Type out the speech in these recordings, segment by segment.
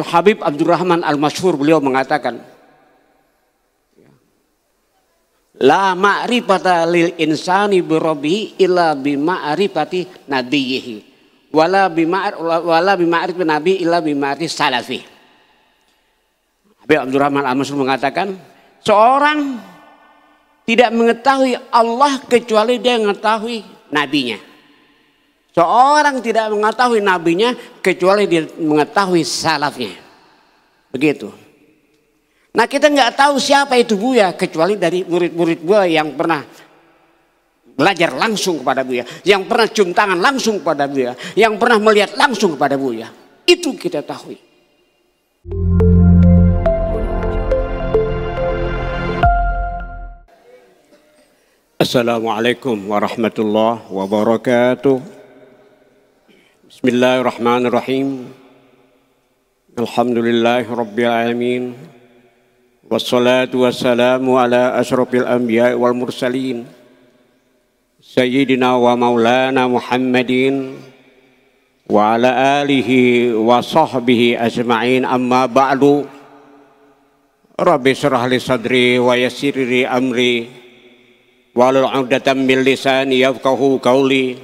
Al-Habib Abdurrahman Al-Masyhur, beliau mengatakan, la ma'rifata lil insani birabbi illa bi ma'rifati nabiyhi wala bi ma'rifati nabi illa bi ma'rifati salafi. Habib Abdurrahman Al-Masyhur mengatakan, seorang tidak mengetahui Allah kecuali dia mengetahui nabinya. Seorang tidak mengetahui nabinya kecuali dia mengetahui salafnya. Begitu. Nah, kita nggak tahu siapa itu Buya kecuali dari murid-murid Buya yang pernah belajar langsung kepada Buya, yang pernah cium tangan langsung kepada Buya, yang pernah melihat langsung kepada Buya. Itu kita tahu. Assalamualaikum warahmatullahi wabarakatuh. Bismillahirrahmanirrahim. Alhamdulillahi rabbil alamin. Wassalatu wassalamu ala asyrafil anbiya wal mursalin. Sayyidina wa maulana Muhammadin wa ala alihi wa sahbihi ajma'in, amma ba'du. Rabbi syrah li sadri wa yassir li amri wahlul 'uqdatam min lisani yafqahu qawli.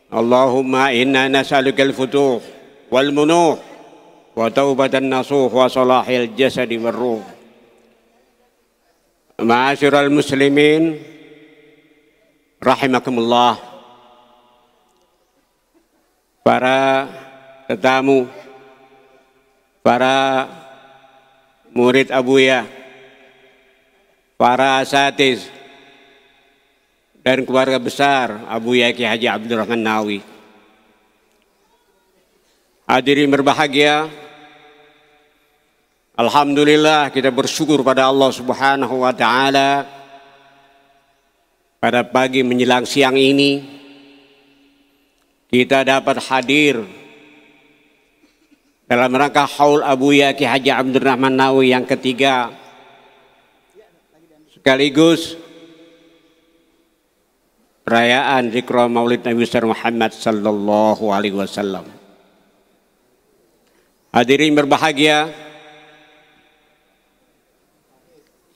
Allahumma inna nas'aluka al-futuh wal munuh wa taubatan nasuh wa salahil jasadi war ruh. Ma'asyiral muslimin rahimakumullah, para tetamu, para murid Abuya, para asatiz dan keluarga besar Abuya Ki Haji Abdurrahman Nawawi. Hadirin berbahagia, alhamdulillah kita bersyukur pada Allah Subhanahu wa taala pada pagi menjelang siang ini kita dapat hadir dalam rangka haul Abuya Ki Haji Abdurrahman Nawawi yang ketiga, sekaligus perayaan Zikra Maulid Nabi besar Muhammad sallallahu alaihi wasallam. Hadirin berbahagia,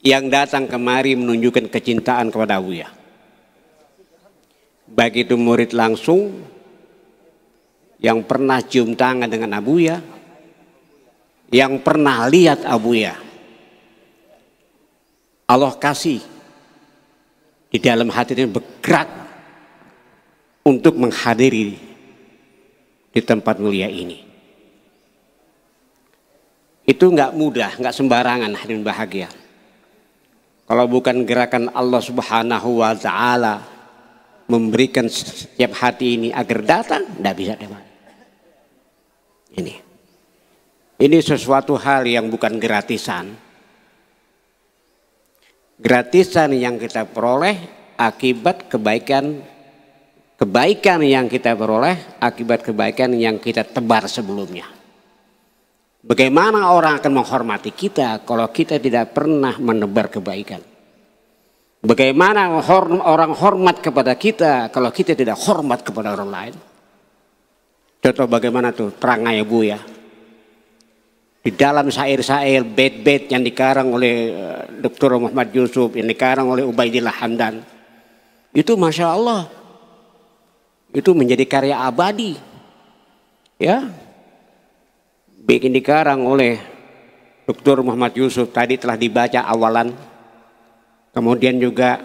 yang datang kemari menunjukkan kecintaan kepada Abuya, baik itu murid langsung yang pernah cium tangan dengan Abuya, yang pernah lihat Abuya. Allah kasih di dalam hati ini bergerak untuk menghadiri di tempat mulia ini. Itu nggak mudah, nggak sembarangan, hadirin bahagia. Kalau bukan gerakan Allah Subhanahu wa taala memberikan setiap hati ini agar datang, nggak bisa dapat. Ini sesuatu hal yang bukan gratisan. Gratisan yang kita peroleh akibat kebaikan yang kita peroleh akibat kebaikan yang kita tebar sebelumnya. Bagaimana orang akan menghormati kita kalau kita tidak pernah menebar kebaikan? Bagaimana orang hormat kepada kita kalau kita tidak hormat kepada orang lain? Contoh bagaimana tuh perangai Buya di dalam syair-syair bait-bait yang dikarang oleh Dr. Muhammad Yusuf, yang dikarang oleh Ubaidillah Hamdan, itu Masya Allah, itu menjadi karya abadi, ya, bikin dikarang oleh Dr. Muhammad Yusuf. Tadi telah dibaca awalan, kemudian juga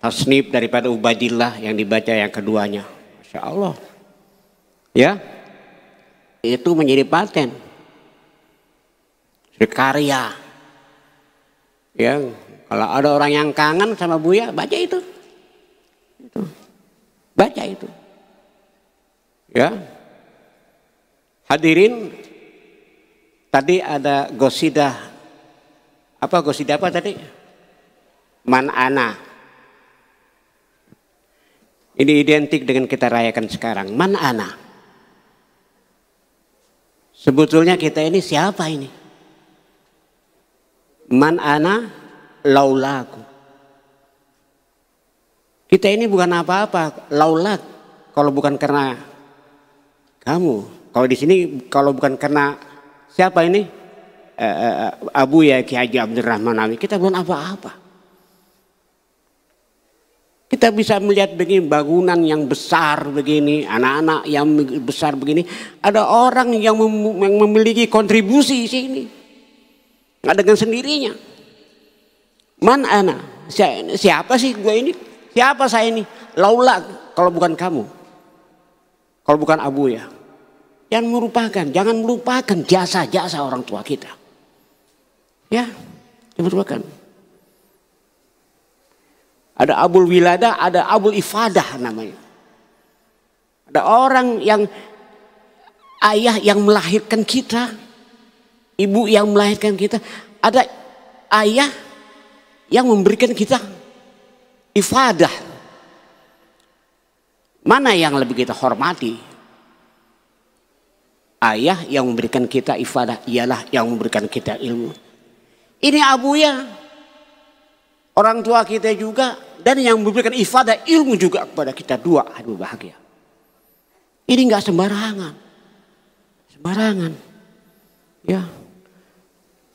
tasnif daripada Ubaidillah yang dibaca yang keduanya. Masya Allah, ya, itu menjadi paten karya. Ya, kalau ada orang yang kangen sama Buya, baca itu. Baca itu. Ya. Hadirin, tadi ada gosidah. Apa gosidah apa tadi? Man ana. Ini identik dengan kita rayakan sekarang. Man ana. Sebetulnya kita ini siapa ini? Man ana laulaku. Kita ini bukan apa-apa, laulak, kalau bukan karena kamu. Kalau di sini kalau bukan karena siapa ini? Abu ya Ki Haji Abdurrahman Nawawi. Kita belum apa-apa. Kita bisa melihat begini bangunan yang besar begini, anak-anak yang besar begini. Ada orang yang memiliki kontribusi di sini. Nggak dengan sendirinya. Man ana? Siapa sih gue ini? Siapa saya ini? Laula kalau bukan kamu. Kalau bukan Abu ya. Jangan melupakan jasa-jasa orang tua kita. Ya, jangan melupakan. Ada Abul Wiladah, ada Abul Ifadah namanya. Ada orang yang ayah yang melahirkan kita, ibu yang melahirkan kita, ada ayah yang memberikan kita ifadah. Mana yang lebih kita hormati? Ayah yang memberikan kita ifadah ialah yang memberikan kita ilmu. Ini abuya. Orang tua kita juga dan yang memberikan ifadah ilmu juga kepada kita dua. Aduh bahagia. Ini nggak sembarangan. Sembarangan. Ya.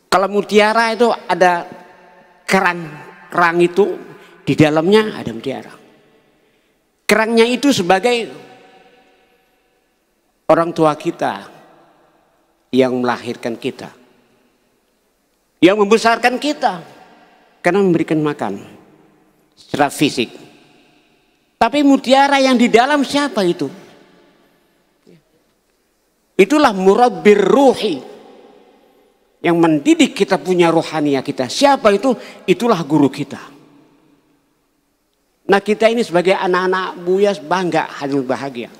Kalau mutiara itu ada kerang itu di dalamnya ada mutiara. Kerangnya itu sebagai orang tua kita yang melahirkan kita. Yang membesarkan kita. Karena memberikan makan secara fisik. Tapi mutiara yang di dalam siapa itu? Itulah murabbir ruhi. Yang mendidik kita punya rohaniah kita. Siapa itu? Itulah guru kita. Nah kita ini sebagai anak-anak Buya bangga, hadir bahagia.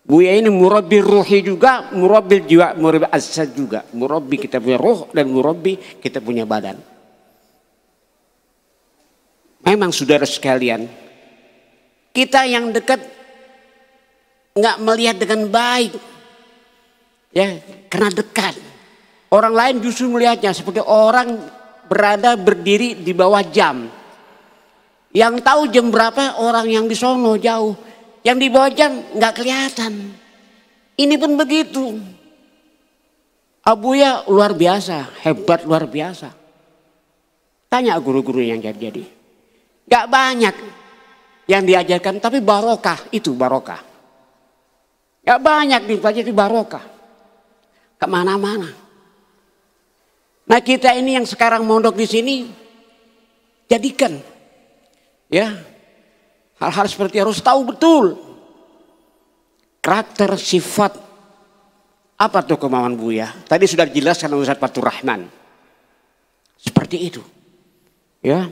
Buya ini murabbir ruhi juga, murabbir jiwa, murabbir asad juga. Murabbi kita punya roh dan murabbi kita punya badan. Memang saudara sekalian, kita yang dekat nggak melihat dengan baik, ya karena dekat. Orang lain justru melihatnya seperti orang berdiri di bawah jam. Yang tahu jam berapa orang yang di sono jauh, yang di bawah jam nggak kelihatan. Ini pun begitu. Abuya luar biasa, hebat luar biasa. Tanya guru-guru yang jadi. Gak banyak yang diajarkan, tapi barokah itu barokah. Gak banyak dipelajari barokah. Kemana-mana. Nah kita ini yang sekarang mondok di sini, jadikan ya hal-hal seperti harus tahu betul karakter sifat apa tuh kemauan Buya. Tadi sudah dijelaskan oleh Ustaz Fatur Rahman. Seperti itu, ya.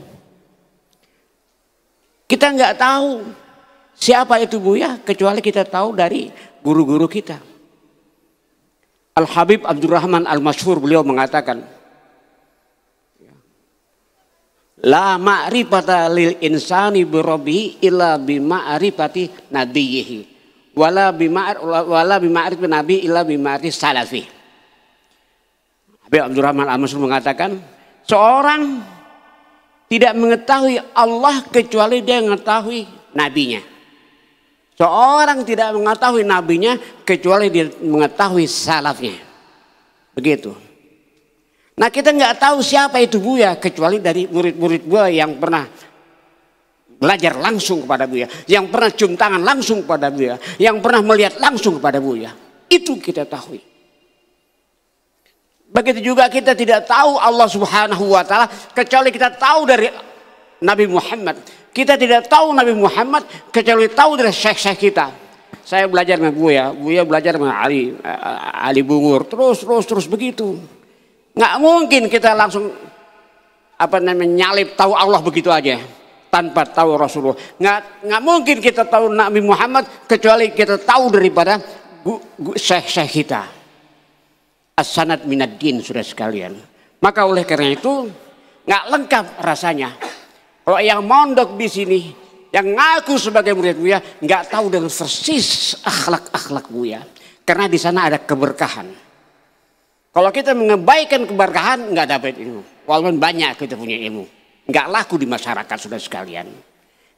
Kita nggak tahu siapa itu Buya kecuali kita tahu dari guru-guru kita. Al-Habib Abdurrahman Al-Masyhur beliau mengatakan, la ma'rifata lil insani bi rabbihi illa bi ma'rifati nabiyhi wala bi ma'rifati nabi illa bi ma'rifati salafi. Habib Abdurrahman Al-Masyhur mengatakan, seorang tidak mengetahui Allah kecuali dia mengetahui nabinya. Seorang tidak mengetahui nabinya kecuali dia mengetahui salafnya. Begitu. Nah kita nggak tahu siapa itu Buya kecuali dari murid-murid Buya yang pernah belajar langsung kepada Buya, yang pernah cium tangan langsung kepada Buya, yang pernah melihat langsung kepada Buya. Itu kita tahu. Begitu juga kita tidak tahu Allah Subhanahu wa taala kecuali kita tahu dari Nabi Muhammad. Kita tidak tahu Nabi Muhammad kecuali tahu dari syekh-syekh kita. Saya belajar dengan Buya belajar dengan Ali Bungur, terus begitu. Nggak mungkin kita langsung nyalip tahu Allah begitu aja tanpa tahu Rasulullah. Nggak mungkin kita tahu Nabi Muhammad kecuali kita tahu daripada syekh-syekh kita. As-sanad minad din sudah sekalian. Maka oleh karena itu nggak lengkap rasanya. Kalau yang mondok di sini, yang ngaku sebagai murid Buya, nggak tahu dengan persis akhlak Buya. Karena di sana ada keberkahan. Kalau kita mengebaikan keberkahan, nggak dapat ilmu. Walaupun banyak kita punya ilmu, nggak laku di masyarakat sudah sekalian.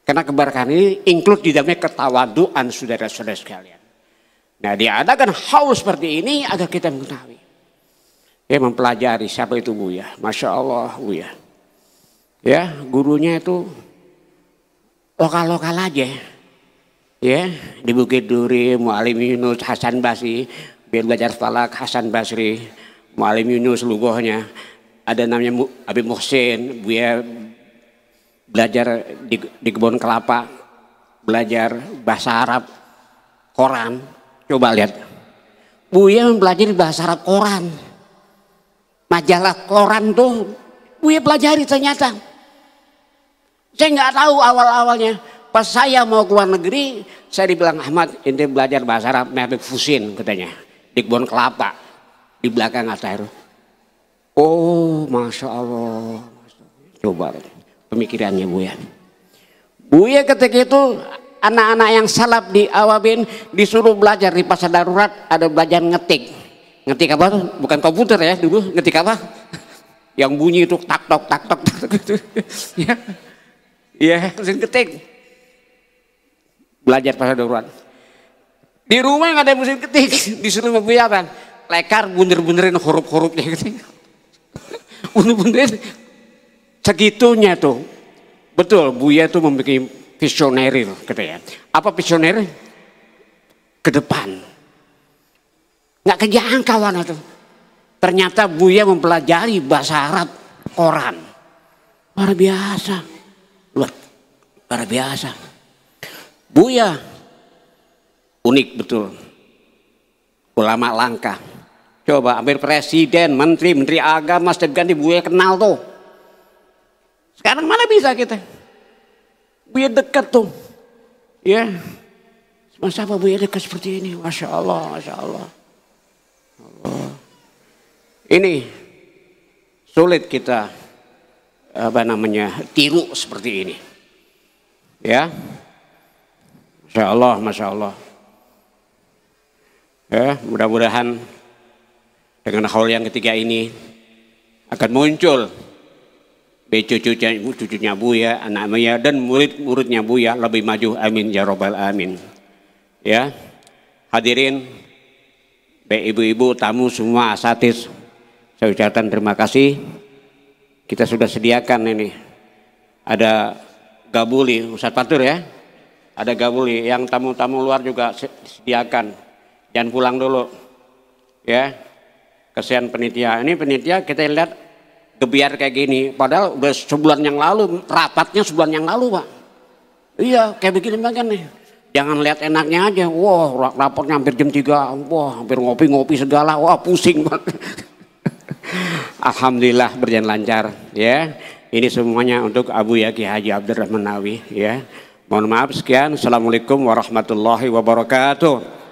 Karena keberkahan ini include di dalamnya ketawaduan saudara-saudara sekalian. Nah diadakan haul seperti ini agar kita mengetahui. Ya, mempelajari siapa itu Buya. Masya Allah Buya. Ya, gurunya itu lokal-lokal aja. Ya, di Bukit Duri, Mu'alim Yunus, Hasan Basri, biar belajar falak Hasan Basri, Mu'alim Yunus lugohnya. Ada namanya Habib Muhsin, Buya belajar di kebun kelapa, belajar bahasa Arab, Quran. Coba lihat, Buya mempelajari bahasa Arab Quran. Majalah Quran tuh Buya pelajari ternyata. Saya nggak tahu awal-awalnya. Pas saya mau keluar negeri, saya dibilang, Ahmad, ente belajar bahasa Arab, Habib Fusin katanya, di kebun kelapa, di belakang Atair. Oh, masya Allah. Coba pemikirannya Buya. Buya ketika itu anak-anak yang salaf di Awabin disuruh belajar di pasar darurat, ada belajar ngetik. Ngetik apa tuh? Bukan komputer ya dulu, ngetik apa? Yang bunyi itu tak tok tak tok tak tok gitu. Ya, ya, mesin ketik. Belajar pasar darurat. Di rumah nggak ada mesin ketik, disuruh Buya kan, lekar bener-benerin huruf-hurufnya gitu. Bener-benerin segitunya tuh. Betul, Buya tuh memiliki visioner katanya. Apa visioner? Ke depan. Nggak kejangkauan itu. Ternyata Buya mempelajari bahasa Arab Quran. Luar biasa. Luar biasa. Buya unik betul. Ulama langka. Coba hampir presiden, menteri agama setiap ganti Buya kenal tuh. Sekarang mana bisa kita? Buya dekat tuh. Ya. Masa apa Buya dekat seperti ini? Masya Allah, Masya Allah. Ini sulit kita tiru seperti ini. Ya. Masya Allah, Masya Allah. Ya, mudah-mudahan dengan haul yang ketiga ini akan muncul cucunya Buya, anaknya dan murid-muridnya Buya lebih maju. Amin ya robbal amin. Ya, hadirin, baik ibu-ibu, tamu semua, asatidz, saya ucapkan terima kasih. Kita sudah sediakan ini, ada gabuli, Ustadz Fatur ya. Ada gabuli, yang tamu-tamu luar juga disediakan. Jangan pulang dulu. Ya. Kesian penitia. Ini penitia kita lihat gebiar kayak gini. Padahal udah sebulan yang lalu, rapatnya sebulan yang lalu Pak. Iya, kayak begini makan nih. Jangan lihat enaknya aja. Wah, rapatnya hampir jam 3. Wah, hampir ngopi-ngopi segala. Wah, pusing Pak. Alhamdulillah berjalan lancar. Ya. Ini semuanya untuk Abu Yaki Haji Abdurrahman Nawawi. Ya. Mohon maaf sekian. Assalamualaikum warahmatullahi wabarakatuh.